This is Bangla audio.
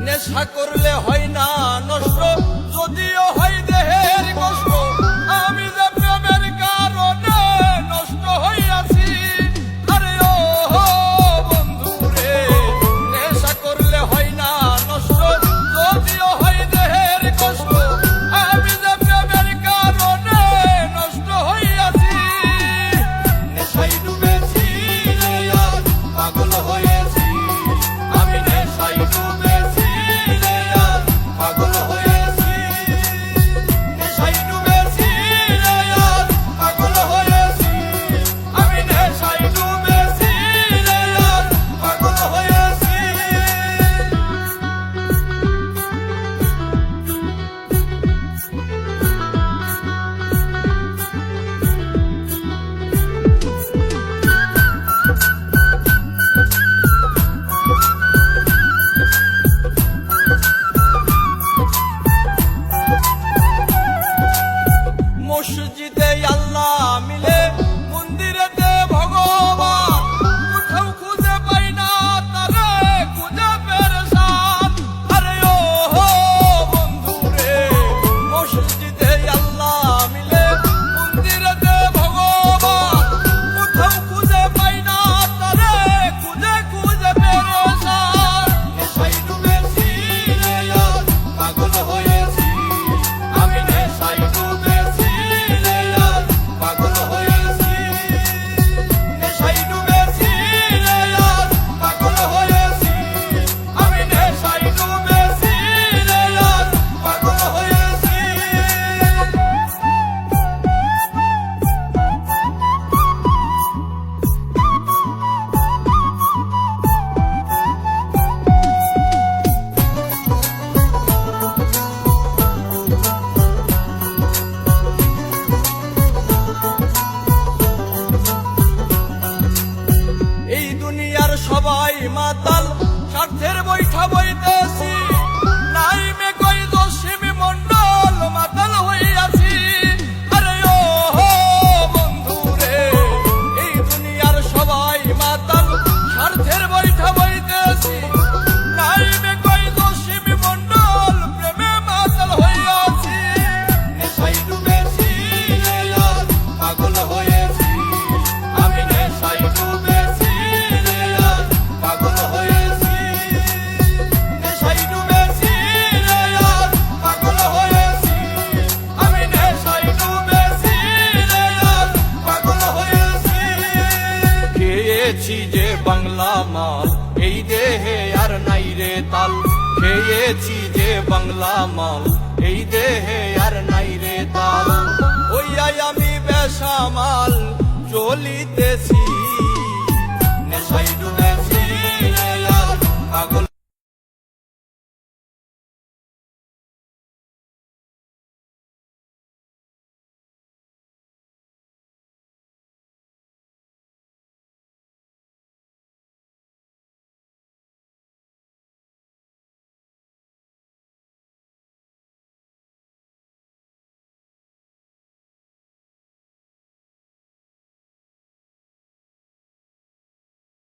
নেশা করলে হয় না নষ্ট, যদিও হয় দেহের কষ্ট। আমি যে প্রেমের কারণে নষ্ট হইয়াছি, আরে ও বন্ধু রে, নেশা করলে হয় না নষ্ট, যদিও হয় দেহের কষ্ট। আমি যে প্রেমের কারণে নষ্ট হইয়াছি, নেশায় ডুবেছি রে আর পাগল হয়েছি। আমি নেশায় ডুবেছি রে আর পাগল হয়েছি। নেশায় ডুবেছি রে আর পাগল হয়েছি। আমি নেশায় ডুবেছি রে আর পাগল হয়েছি। মসজিদে আল্লাহ মিলে, মন্দিরেতে ভগবান, কোথাও খুঁজে পাই না তারে, খুঁজে পেরেশান। আরে ও বন্ধু রে, মসজিদে আল্লাহ মিলে, মন্দিরেতে ভগবান, কোথাও খুঁজে পাই না তারে, খুঁজে খুঁজে পেরেশান। নেশায় ডুবেছি রে আর পাগল হয়েছি। আমি নেশায় ডুবেছি রে আর পাগল হয়েছি। নেশায় ডুবেছি রে আর পাগল হয়েছি। আমি নেশায় ডুবেছি রে আর পাগল হয়েছি। এই দুনিয়ার সবাই মাতাল, স্বার্থের বৈঠা বইতেছি। নাই মে কই দোষিমি মন্ডল, মাতাল হইয়াছি। আরে ও বন্ধু রে, এই দুনিয়ার সবাই মাতাল, স্বার্থের বৈঠা বইতেছি। নাই মে কই দোষিমি মন্ডল, প্রেমে মাতাল হইয়াছি। নেশায় ডুবেছি রে আর পাগল হয়েছি। আমি নেশায় ডুবেছি রে আর পাগল হয়েছি। নেশায় ডুবেছি রে আর পাগল হয়েছি। আমি নেশায় ডুবেছি রে আর পাগল হয়েছি। খেয়েছি যে বাংলা মাল, এই দেহে আর নাই রে তাল। খেয়েছি যে বাংলা মাল, এই দেহে আর নাই রে তাল। ওই আমি বেশামাল চলিতেছি।